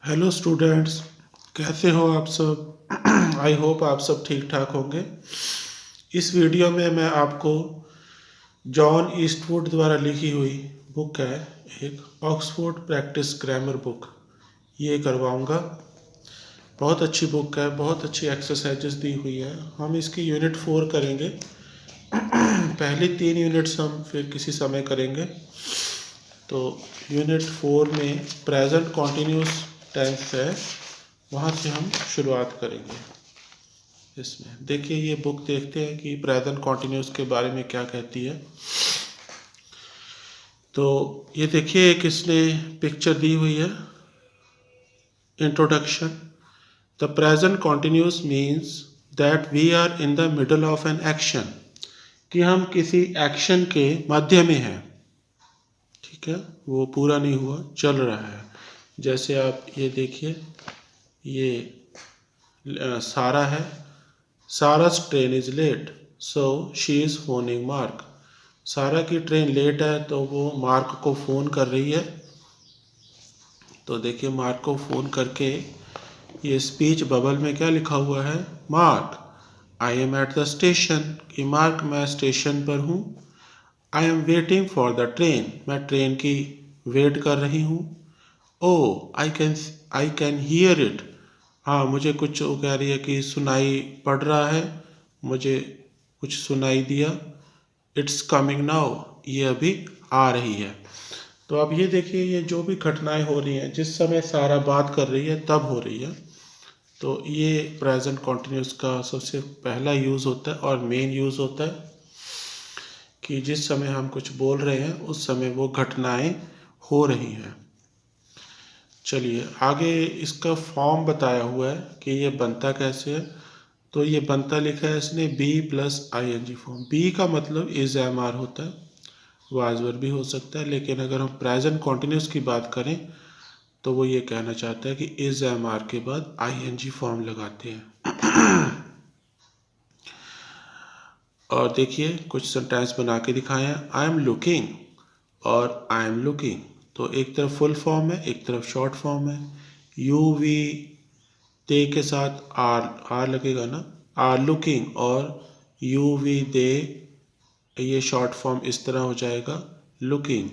Hello students, कैसे हो आप सब। आई होप आप सब ठीक ठाक होंगे। इस वीडियो में मैं आपको जॉन ईस्टवुड द्वारा लिखी हुई बुक है, एक ऑक्सफोर्ड प्रैक्टिस ग्रामर बुक, ये करवाऊंगा। बहुत अच्छी बुक है, बहुत अच्छी एक्सरसाइजेस दी हुई है। हम इसकी यूनिट 4 करेंगे। पहली 3 यूनिट्स हम फिर किसी समय करेंगे। तो यूनिट 4 में प्रेजेंट कॉन्टिन्यूस टेंस है, वहाँ से हम शुरुआत करेंगे। इसमें देखिए, ये बुक देखते हैं कि प्रेजेंट कॉन्टिन्यूस के बारे में क्या कहती है। तो ये देखिए, एक इसने पिक्चर दी हुई है, introduction. The present continuous means that we are in the middle of an action, कि हम किसी एक्शन के मध्य में हैं। ठीक है, वो पूरा नहीं हुआ, चल रहा है। जैसे आप ये देखिए, ये सारा है। सारा's train is late, so she is phoning Mark. Sarah की ट्रेन लेट है तो वो मार्क को फ़ोन कर रही है। तो देखिए, मार्क को फ़ोन करके ये स्पीच बबल में क्या लिखा हुआ है, mark I am at the station, कि मार्क मैं स्टेशन पर हूँ। आई am waiting for the train, मैं ट्रेन की वेट कर रही हूँ। ओ आई कैन हियर इट, हाँ मुझे कुछ, वो कह रही है कि सुनाई पड़ रहा है, मुझे कुछ सुनाई दिया। इट्स कमिंग नाउ, ये अभी आ रही है। तो अब ये देखिए, ये जो भी घटनाएं हो रही हैं, जिस समय सारा बात कर रही है तब हो रही है। तो ये प्रेजेंट कॉन्टिन्यूस का सबसे पहला यूज़ होता है और मेन यूज़ होता है, कि जिस समय हम कुछ बोल रहे हैं उस समय वो घटनाएं हो रही हैं। चलिए आगे, इसका फॉर्म बताया हुआ है कि ये बनता कैसे है। तो ये बनता लिखा है इसने B+ing फॉर्म। बी का मतलब इज एम आर होता है, वाजवर भी हो सकता है, लेकिन अगर हम प्रेजेंट कॉन्टिन्यूस की बात करें तो वो ये कहना चाहता है कि इज एम आर के बाद ING फॉर्म लगाते हैं। और देखिए, कुछ सेंटेंस बना के दिखाए हैं। आई एम लुकिंग और आई एम लुकिंग, तो एक तरफ फुल फॉर्म है, एक तरफ शॉर्ट फॉर्म है। यू वी दे के साथ आर लगेगा ना, आर लुकिंग, और यू वी दे, ये शॉर्ट फॉर्म इस तरह हो जाएगा, लुकिंग।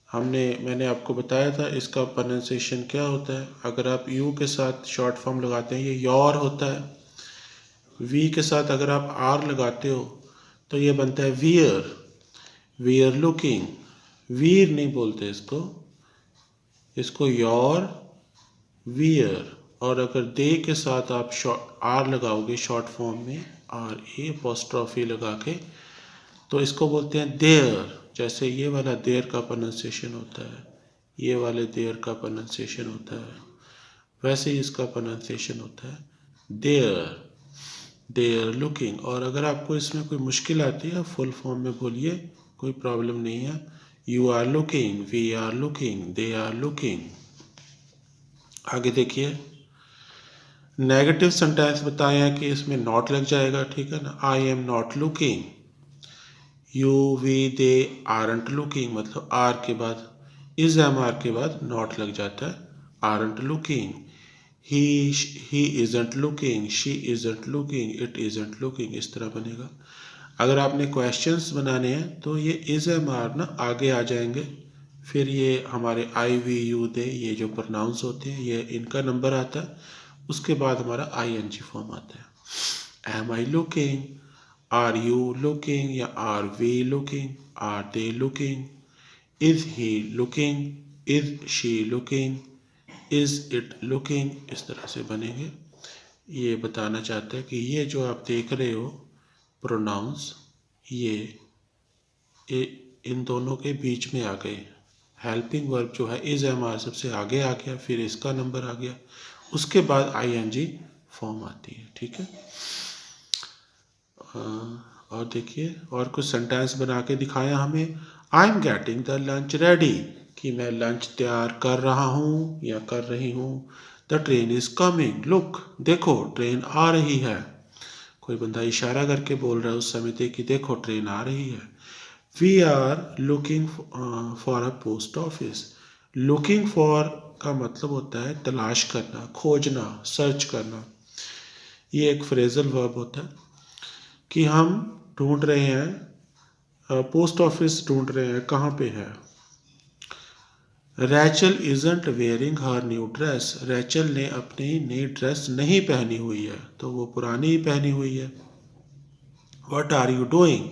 मैंने आपको बताया था इसका प्रोनाउंसिएशन क्या होता है। अगर आप यू के साथ शॉर्ट फॉर्म लगाते हैं, ये योर होता है। वी के साथ अगर आप आर लगाते हो तो ये बनता है वियर, वियर लुकिंग। वीर नहीं बोलते इसको, इसको योर, वियर। और अगर दे के साथ आप आर लगाओगे शॉर्ट फॉर्म में, आर ए अपोस्ट्रोफी लगा के, तो इसको बोलते हैं देयर। जैसे ये वाला देयर का प्रोनाउंसिएशन होता है, ये वाले देयर का प्रोनाउंसिएशन होता है, वैसे ही इसका प्रोनाउंसिएशन होता है देयर, देयर लुकिंग। और अगर आपको इसमें कोई मुश्किल आती है, फुल फॉर्म में बोलिए, कोई प्रॉब्लम नहीं है। You are looking, we are looking, they are looking. आगे देखिए, नेगेटिव सेंटेंस बताए हैं कि इसमें नॉट लग जाएगा, ठीक है ना। I am not looking, you we they aren't looking, मतलब आर के बाद, इज एम आर के बाद नॉट लग जाता है, aren't looking. He isn't looking, she isn't looking, it isn't looking, इस तरह बनेगा। अगर आपने क्वेश्चंस बनाने हैं तो ये इज एम आर ना आगे आ जाएंगे, फिर ये हमारे आई वी यू दे, ये जो प्रोनाउंस होते हैं, ये इनका नंबर आता है। उसके बाद हमारा ING फॉर्म आता है। Am I looking, are you looking, या are we looking, are they looking, is he looking, is she looking, is it looking, इस तरह से बनेंगे। ये बताना चाहते हैं कि ये जो आप देख रहे हो प्रोनाउंस, ये इन दोनों के बीच में आ गए। हेल्पिंग वर्ब जो है इज एम आर सबसे आगे आ गया, फिर इसका नंबर आ गया, उसके बाद ING फॉर्म आती है, ठीक है। और देखिए, और कुछ सेंटेंस बना के दिखाया हमें। I am getting the lunch ready, कि मैं लंच तैयार कर रहा हूँ या कर रही हूँ। The train is coming, look, देखो ट्रेन आ रही है। कोई बंदा इशारा करके बोल रहा है उस समय कि देखो ट्रेन आ रही है। We are looking for a post office, looking for का मतलब होता है तलाश करना, खोजना, सर्च करना। ये एक फ्रेजल वर्ब होता है कि हम ढूंढ रहे हैं, पोस्ट ऑफिस ढूंढ रहे हैं, कहाँ पे है। Rachel isn't wearing her new dress, Rachel ने अपनी नई ड्रेस नहीं पहनी हुई है, तो वो पुरानी ही पहनी हुई है। वट आर यू डूइंग,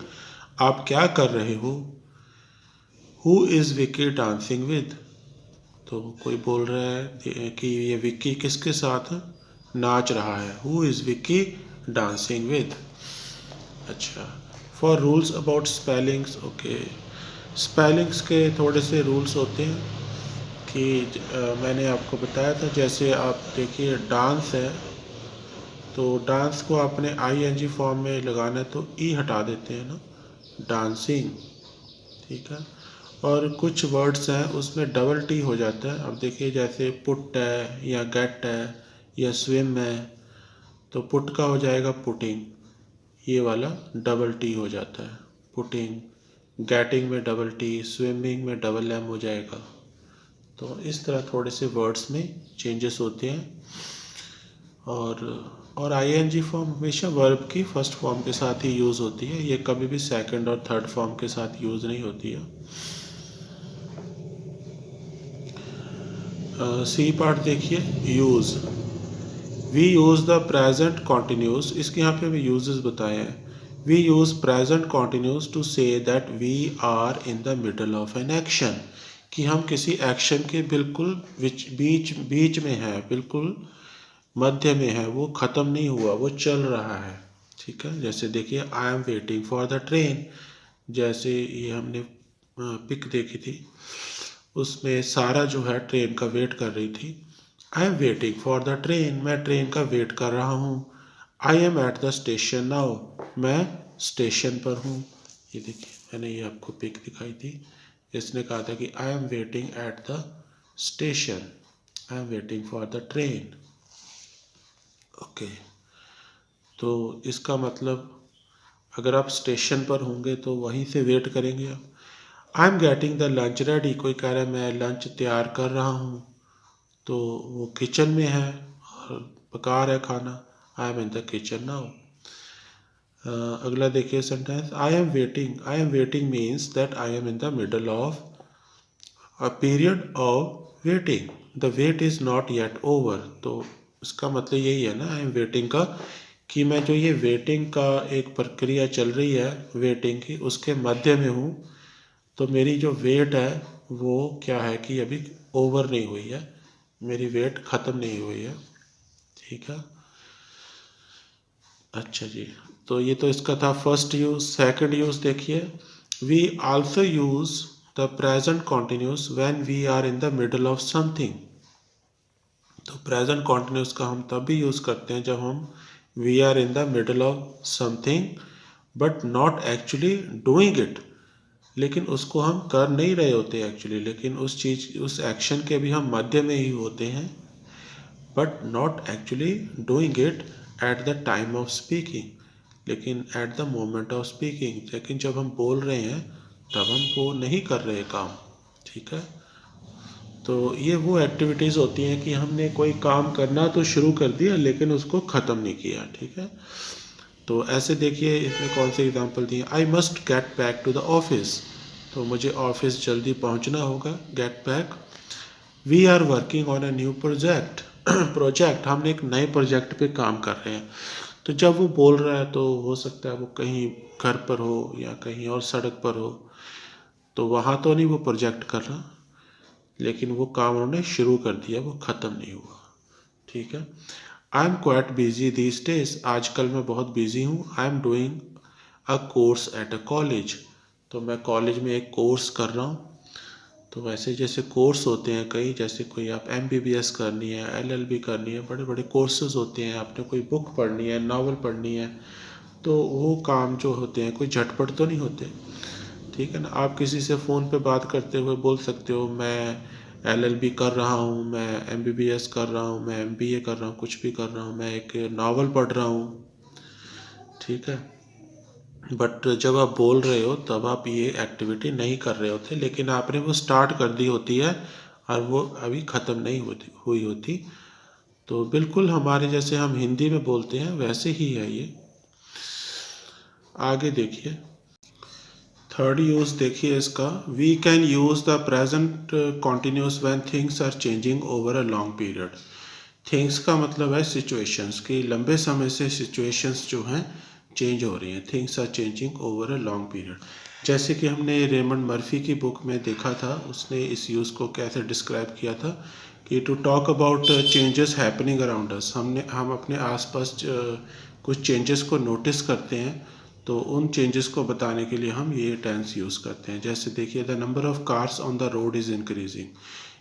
आप क्या कर रहे हो। Who is Vicky dancing with, तो कोई बोल रहा है कि ये विक्की किसके साथ नाच रहा है। Who is Vicky dancing with. अच्छा, four rules about spellings, okay, spellings के थोड़े से रूल्स होते हैं कि मैंने आपको बताया था, जैसे आप देखिए डांस है, तो डांस को आपने ING फॉर्म में लगाना है तो ई हटा देते हैं ना, डांसिंग, ठीक है। और कुछ वर्ड्स हैं उसमें डबल टी हो जाता है। अब देखिए जैसे पुट है या गेट है या स्विम है, तो पुट का हो जाएगा पुटिंग, ये वाला डबल टी हो जाता है, पुटिंग। गेटिंग में डबल टी, स्विमिंग में डबल एम हो जाएगा। तो इस तरह थोड़े से वर्ड्स में चेंजेस होते हैं। और ING फॉर्म हमेशा वर्ब की फर्स्ट फॉर्म के साथ ही यूज़ होती है, ये कभी भी सेकंड और थर्ड फॉर्म के साथ यूज़ नहीं होती है। सी पार्ट देखिए, use. We use the present continuous, इसके यहाँ पे हमें यूजेस बताए हैं। We use present continuous to say that we are in the middle of an action, कि हम किसी एक्शन के बिल्कुल बीच में है, बिल्कुल मध्य में है, वो ख़त्म नहीं हुआ, वो चल रहा है, ठीक है। जैसे देखिए आई am waiting for the train, जैसे ये हमने पिक देखी थी, उसमें सारा जो है ट्रेन का वेट कर रही थी। आई am waiting for the train, मैं ट्रेन का वेट कर रहा हूँ। I am at the station now, मैं स्टेशन पर हूँ। ये देखिए मैंने ये आपको पिक दिखाई थी, इसने कहा था कि I am waiting at the station, I am waiting for the train. Okay, तो इसका मतलब अगर आप स्टेशन पर होंगे तो वहीं से वेट करेंगे आप। I am getting the lunch ready, कोई कह रहा है मैं लंच तैयार कर रहा हूँ, तो वो किचन में है और पका रहा है खाना। I am in the kitchen now. अगला देखिए sentence, I am waiting means that I am in the middle of a period of waiting, the wait is not yet over. तो इसका मतलब यही है ना आई एम वेटिंग का, कि मैं जो ये वेटिंग का एक प्रक्रिया चल रही है वेटिंग की, उसके मध्य में हूँ। तो मेरी जो वेट है वो क्या है कि अभी ओवर नहीं हुई है, मेरी वेट ख़त्म नहीं हुई है, ठीक है। अच्छा जी, तो ये तो इसका था फर्स्ट यूज़। सेकंड यूज़ देखिए, we also use the present continuous when we are in the middle of something. तो प्रेजेंट कॉन्टिन्यूस का हम तब भी यूज़ करते हैं जब हम we are in the middle of something but not actually doing it, लेकिन उसको हम कर नहीं रहे होते एक्चुअली, लेकिन उस चीज़ उस एक्शन के भी हम मध्य में ही होते हैं, but not actually doing it at the time of speaking, लेकिन at the moment of speaking, लेकिन जब हम बोल रहे हैं तब हम वो नहीं कर रहे काम, ठीक है। तो ये वो एक्टिविटीज़ होती हैं कि हमने कोई काम करना तो शुरू कर दिया लेकिन उसको ख़त्म नहीं किया, ठीक है। तो ऐसे देखिए इसमें कौन से एग्जांपल दिए, I must get back to the office, तो मुझे ऑफिस जल्दी पहुंचना होगा, get back. We are working on a new project, project हमने एक नए प्रोजेक्ट पे काम कर रहे हैं। तो जब वो बोल रहा है तो हो सकता है वो कहीं घर पर हो या कहीं और सड़क पर हो, तो वहाँ तो नहीं वो प्रोजेक्ट कर रहा, लेकिन वो काम उन्होंने शुरू कर दिया, वो ख़त्म नहीं हुआ, ठीक है। I am quite busy these days, आजकल मैं बहुत बिजी हूँ। I am doing a course at a college, तो मैं कॉलेज में एक कोर्स कर रहा हूँ। तो वैसे जैसे कोर्स होते हैं कई, जैसे कोई आप MBBS करनी है, LLB करनी है, बड़े बड़े कोर्सेज होते हैं, आपने कोई बुक पढ़नी है, नावल पढ़नी है, तो वो काम जो होते हैं कोई झटपट तो नहीं होते, ठीक है ना। आप किसी से फ़ोन पे बात करते हुए बोल सकते हो मैं LLB कर रहा हूँ, मैं MBBS कर रहा हूँ, मैं MBA कर रहा हूँ, कुछ भी कर रहा हूँ, मैं एक नावल पढ़ रहा हूँ, ठीक है। बट जब आप बोल रहे हो तब आप ये एक्टिविटी नहीं कर रहे होते, लेकिन आपने वो स्टार्ट कर दी होती है और वो अभी ख़त्म नहीं हुई होती। तो बिल्कुल हमारे जैसे हम हिंदी में बोलते हैं वैसे ही है ये। आगे देखिए, थर्ड यूज़ देखिए इसका, we can use the present continuous when things are changing over a long period. Things का मतलब है सिचुएशंस, कि लंबे समय से सिचुएशंस जो हैं चेंज हो रही हैं। Things are changing over a long period. जैसे कि हमने रेमंड मर्फी की बुक में देखा था, उसने इस यूज़ को कैसे डिस्क्राइब किया था कि to talk about changes happening around us. हम अपने आसपास कुछ चेंजेस को नोटिस करते हैं, तो उन चेंजेस को बताने के लिए हम ये टेंस यूज़ करते हैं। जैसे देखिए, the number of cars on the road is increasing,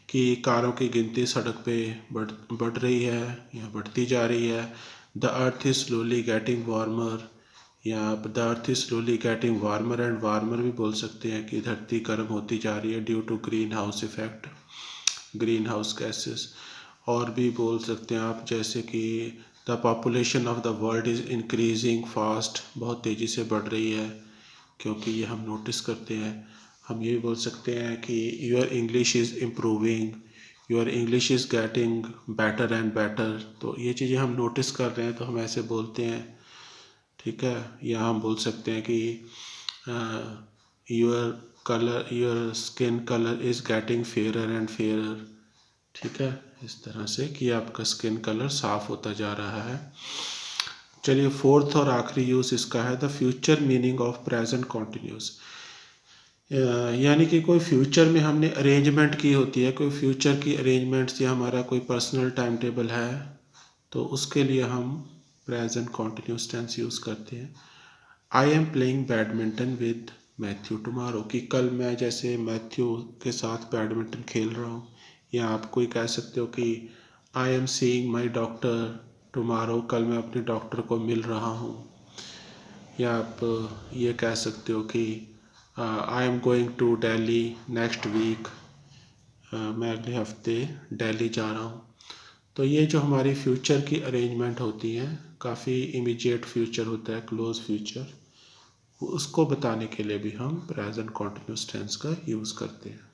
कि कारों की गिनती सड़क पे बढ़ रही है या बढ़ती जा रही है। The earth is slowly getting warmer, या the earth is slowly getting warmer and warmer भी बोल सकते हैं कि धरती गर्म होती जा रही है due to greenhouse effect, greenhouse gases. और भी बोल सकते हैं आप, जैसे कि the population of the world is increasing fast, बहुत तेज़ी से बढ़ रही है, क्योंकि ये हम नोटिस करते हैं। हम ये भी बोल सकते हैं कि your English is improving, your English is getting better and better. तो ये चीज़ें हम नोटिस कर रहे हैं तो हम ऐसे बोलते हैं, ठीक है। या हम बोल सकते हैं कि your skin colour is getting fairer and fairer, ठीक है। इस तरह से कि आपका स्किन कलर साफ होता जा रहा है। चलिए, फोर्थ और आखिरी यूज़ इसका है, the future meaning of present continuous. यानी कि कोई फ्यूचर में हमने अरेंजमेंट की होती है, कोई फ्यूचर की अरेंजमेंट्स, या हमारा कोई पर्सनल टाइम टेबल है, तो उसके लिए हम प्रेजेंट कॉन्टिन्यूस टेंस यूज़ करते हैं। I am playing badminton with Matthew tomorrow, कि कल मैं जैसे मैथ्यू के साथ बैडमिंटन खेल रहा हूँ। या आप कोई कह सकते हो कि I am seeing my doctor tomorrow, कल मैं अपने डॉक्टर को मिल रहा हूँ। या आप ये कह सकते हो कि I am going to Delhi next week, मैं अगले हफ्ते दिल्ली जा रहा हूँ। तो ये जो हमारी फ्यूचर की अरेंजमेंट होती हैं, काफ़ी इमीडिएट फ्यूचर होता है, क्लोज फ्यूचर, उसको बताने के लिए भी हम प्रेजेंट कॉन्टिन्यूस टेंस का यूज़ करते हैं।